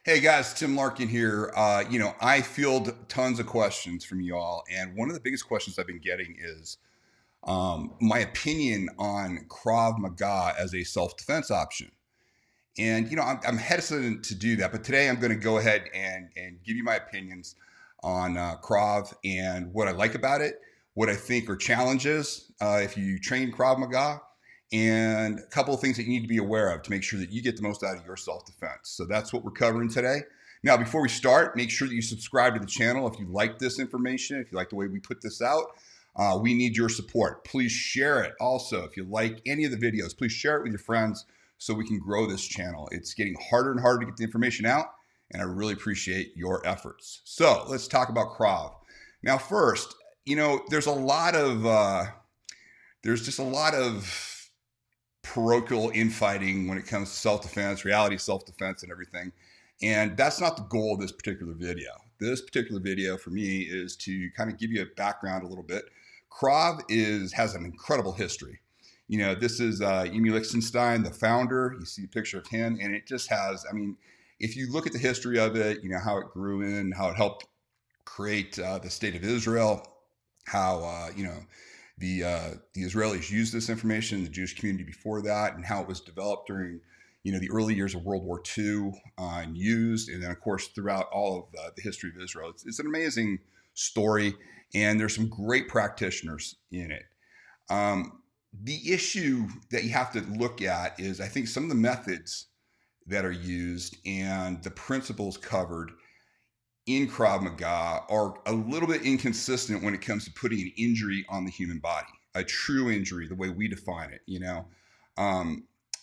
Hey guys, Tim Larkin here. I field tons of questions from you all, and one of the biggest questions I've been getting is my opinion on Krav Maga as a self-defense option. And I'm hesitant to do that, but today I'm going to go ahead and give you my opinions on Krav and what I like about it, what I think are challenges if you train Krav Maga, and a couple of things that you need to be aware of to make sure that you get the most out of your self-defense. So that's what we're covering today. Now, before we start, make sure that you subscribe to the channel if you like this information, if you like the way we put this out. We need your support. Please share it. Also, if you like any of the videos, please share it with your friends so we can grow this channel. It's getting harder and harder to get the information out, and I really appreciate your efforts. So let's talk about Krav. Now, first, there's just a lot of parochial infighting when it comes to self-defense, reality self-defense, and everything. And that's not the goal of this particular video. This particular video for me is to kind of give you a background a little bit. Krav has an incredible history. This is Emil Lichtenstein, the founder. You see a picture of him, and it just has, if you look at the history of it, how it grew in, how it helped create the state of Israel, how, the Israelis used this information, the Jewish community before that, and how it was developed during, the early years of World War II and used, and then of course throughout all of the history of Israel. It's an amazing story, and there's some great practitioners in it. The issue that you have to look at is, I think, some of the methods that are used and the principles covered in Krav Maga are a little bit inconsistent when it comes to putting an injury on the human body, a true injury, the way we define it.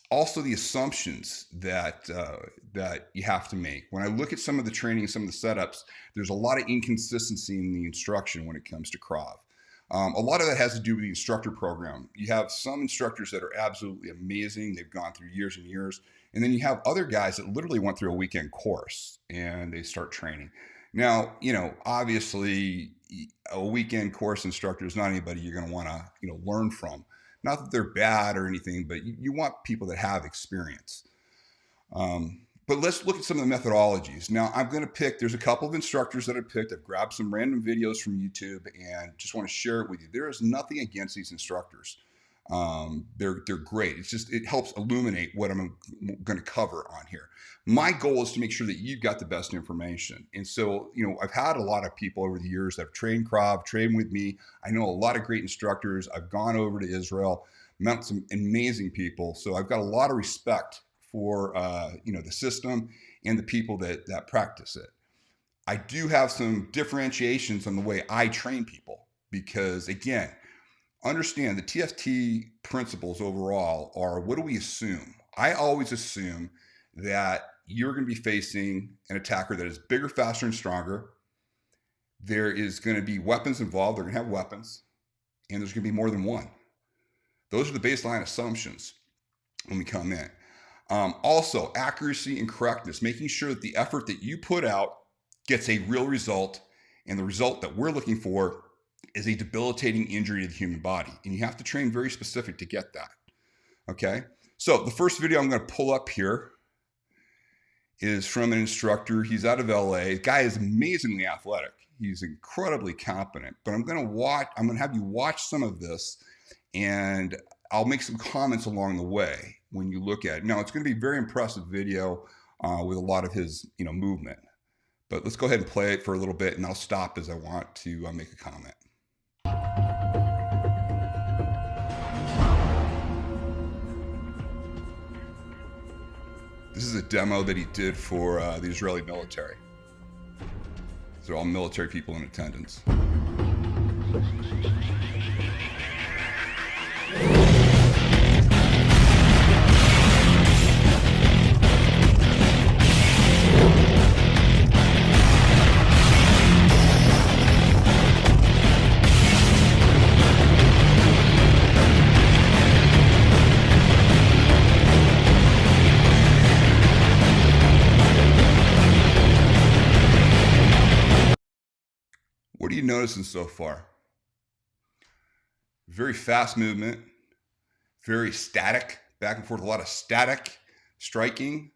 Also, the assumptions that you have to make. When I look at some of the training, some of the setups, there's a lot of inconsistency in the instruction when it comes to Krav. A lot of that has to do with the instructor program. You have some instructors that are absolutely amazing. They've gone through years and years. And then you have other guys that literally went through a weekend course and they start training. Now, obviously a weekend course instructor is not anybody you're going to want to, learn from. Not that they're bad or anything, but you want people that have experience. But let's look at some of the methodologies. Now, there's a couple of instructors that I picked. I've grabbed some random videos from YouTube and just want to share it with you. There is nothing against these instructors. They're great. It helps illuminate what I'm going to cover on here. My goal is to make sure that you've got the best information. And so, I've had a lot of people over the years that have trained Krav, trained with me. I know a lot of great instructors. I've gone over to Israel, met some amazing people. So I've got a lot of respect for, the system and the people that practice it. I do have some differentiations on the way I train people because, again, understand the TFT principles overall are, what do we assume? I always assume that you're going to be facing an attacker that is bigger, faster, and stronger. There is going to be weapons involved. They're going to have weapons, and there's going to be more than one. Those are the baseline assumptions when we come in. Also, accuracy and correctness, making sure that the effort that you put out gets a real result, and the result that we're looking for is a debilitating injury to the human body. And you have to train very specific to get that. Okay. So the first video I'm going to pull up here is from an instructor. He's out of LA. The guy is amazingly athletic. He's incredibly competent, but I'm going to have you watch some of this, and I'll make some comments along the way when you look at it. Now, it's going to be a very impressive video with a lot of his, movement, but let's go ahead and play it for a little bit, and I'll stop as I want to make a comment. This is a demo that he did for the Israeli military. These are all military people in attendance. What are you noticing so far? Very fast movement, very static, back and forth, a lot of static striking,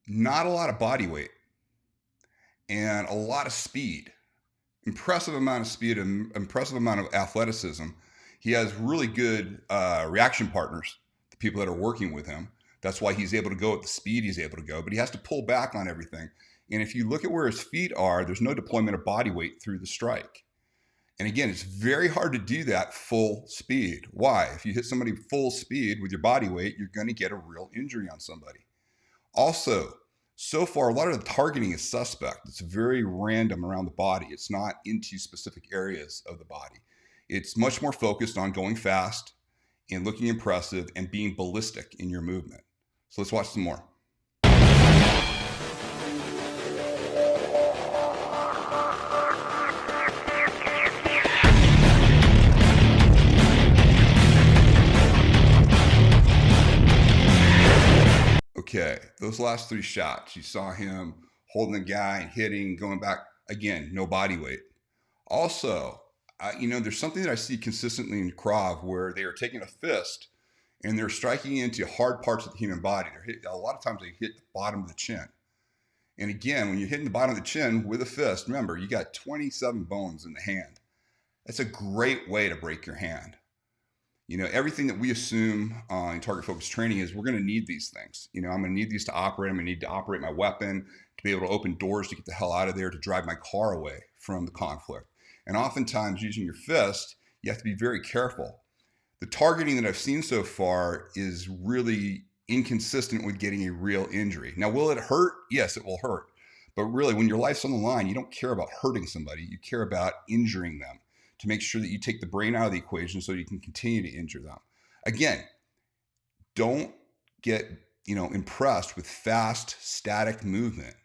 not a lot of body weight. and a lot of speed. Impressive amount of speed and impressive amount of athleticism. He has really good reaction partners, the people that are working with him. That's why he's able to go at the speed he's able to go, but he has to pull back on everything. And if you look at where his feet are, there's no deployment of body weight through the strike. And again, it's very hard to do that full speed. Why? If you hit somebody full speed with your body weight, you're going to get a real injury on somebody. Also, so far, a lot of the targeting is suspect. It's very random around the body. It's not into specific areas of the body. It's much more focused on going fast and looking impressive and being ballistic in your movement. So let's watch some more. Okay, those last 3 shots, you saw him holding the guy and hitting, going back. Again, no body weight. Also, there's something that I see consistently in Krav where they are taking a fist and they're striking into hard parts of the human body. A lot of times they hit the bottom of the chin. And again, when you're hitting the bottom of the chin with a fist, remember, you got 27 bones in the hand. That's a great way to break your hand. Everything that we assume in target focused training is we're going to need these things. I'm going to need these to operate. I'm going to need to operate my weapon, to be able to open doors, to get the hell out of there, to drive my car away from the conflict. And oftentimes using your fist, you have to be very careful. The targeting that I've seen so far is really inconsistent with getting a real injury. Now, will it hurt? Yes, it will hurt. But really, when your life's on the line, you don't care about hurting somebody. You care about injuring them, to make sure that you take the brain out of the equation so you can continue to injure them. Again, don't get impressed with fast, static movement,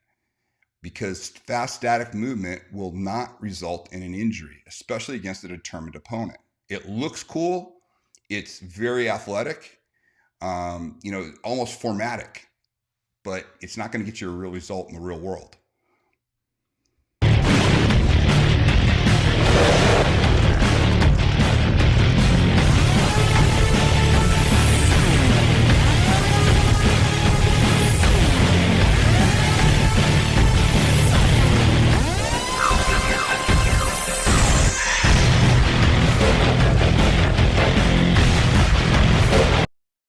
because fast, static movement will not result in an injury, especially against a determined opponent. It looks cool. It's very athletic, almost formatic, but it's not going to get you a real result in the real world.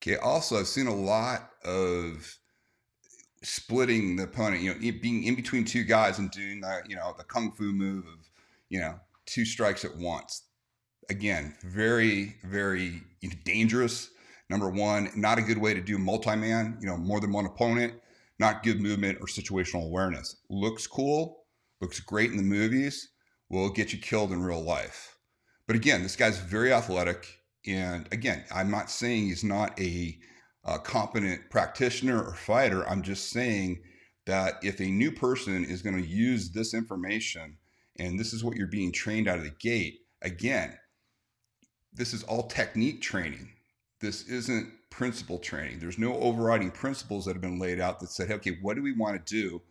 Okay, also, I've seen a lot of splitting the opponent, being in between 2 guys and doing the kung fu move of, 2 strikes at once. Again, very, very dangerous. Number one, not a good way to do multi-man, more than one opponent, not good movement or situational awareness. Looks cool, looks great in the movies, will get you killed in real life. But again, this guy's very athletic. And again, I'm not saying he's not a competent practitioner or fighter. I'm just saying that if a new person is going to use this information and this is what you're being trained out of the gate, again, this is all technique training. This isn't principle training. There's no overriding principles that have been laid out that said, hey, okay, what do we want to do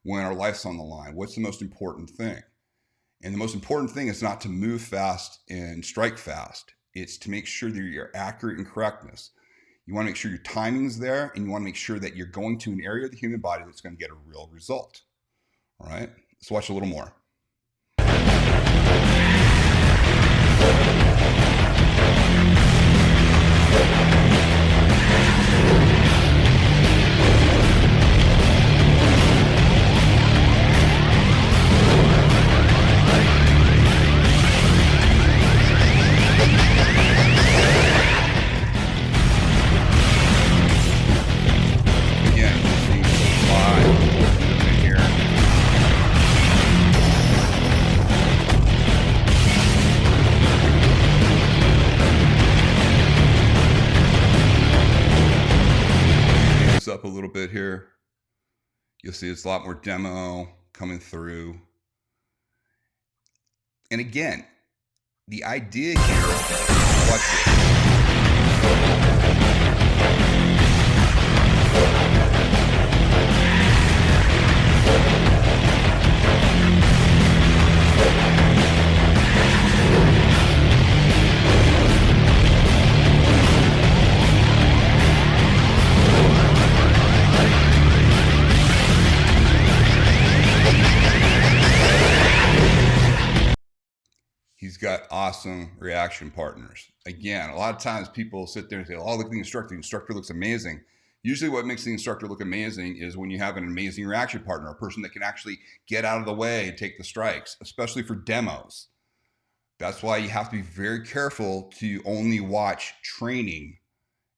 when our life's on the line? What's the most important thing? And the most important thing is not to move fast and strike fast. It's to make sure that you're accurate in correctness. You want to make sure your timing's there, and you want to make sure that you're going to an area of the human body that's going to get a real result. All right, let's watch a little more. Up a little bit here, you'll see it's a lot more demo coming through. And again, the idea here, watch this. got awesome reaction partners. Again, a lot of times people sit there and say, oh, look at the instructor looks amazing. Usually what makes the instructor look amazing is when you have an amazing reaction partner, a person that can actually get out of the way and take the strikes, especially for demos. That's why you have to be very careful to only watch training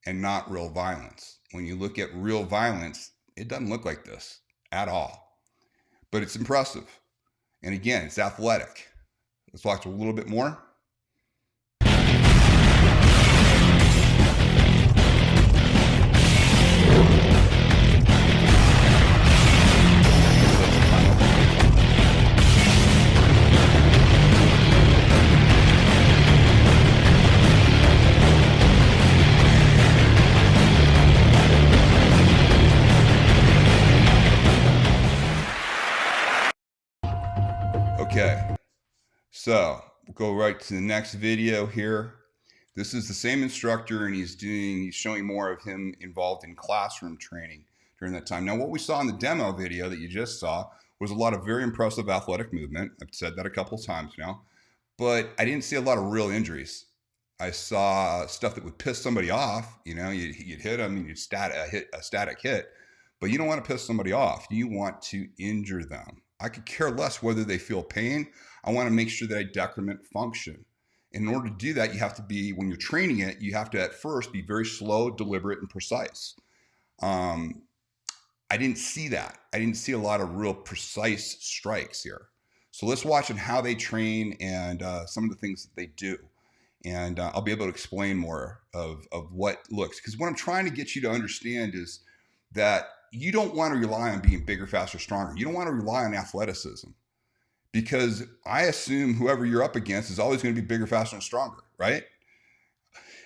and not real violence. When you look at real violence, it doesn't look like this at all, but it's impressive. And again, it's athletic. Let's watch a little bit more. Okay, so we'll go right to the next video here. This is the same instructor, and he's showing more of him involved in classroom training during that time. Now, what we saw in the demo video that you just saw was a lot of very impressive athletic movement. I've said that a couple of times now, but I didn't see a lot of real injuries. I saw stuff that would piss somebody off. You know, you'd hit them, and you'd hit a static hit, but you don't want to piss somebody off. You want to injure them. I could care less whether they feel pain. I want to make sure that I decrement function. In order to do that, you have to be, when you're training it, you have to at first be very slow, deliberate, and precise. I didn't see that. I didn't see a lot of real precise strikes here. So let's watch on how they train and some of the things that they do. And I'll be able to explain more of what looks. Because what I'm trying to get you to understand is that you don't want to rely on being bigger, faster, stronger. You don't want to rely on athleticism, because I assume whoever you're up against is always going to be bigger, faster, and stronger, right?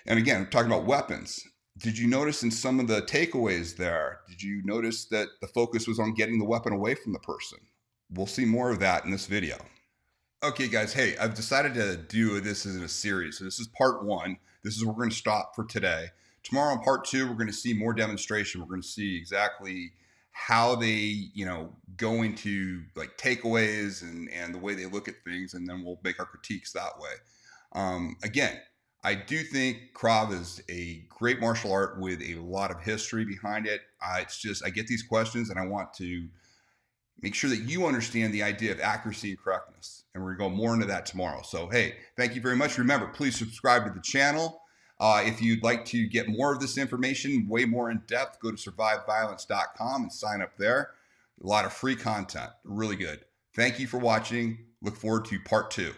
And again, I'm talking about weapons. Did you notice in some of the takeaways there, did you notice that the focus was on getting the weapon away from the person? We'll see more of that in this video. Okay, guys, hey, I've decided to do this as a series. So this is part one. This is where we're going to stop for today. Tomorrow on part two, we're going to see more demonstration. We're going to see exactly how they, go into like takeaways and the way they look at things, and then we'll make our critiques that way. Again, I do think Krav is a great martial art with a lot of history behind it. It's just, I get these questions and I want to make sure that you understand the idea of accuracy and correctness. And we're going to go more into that tomorrow. So, hey, thank you very much. Remember, please subscribe to the channel. If you'd like to get more of this information, way more in depth, go to surviveviolence.com and sign up there. A lot of free content, really good. Thank you for watching. Look forward to part two.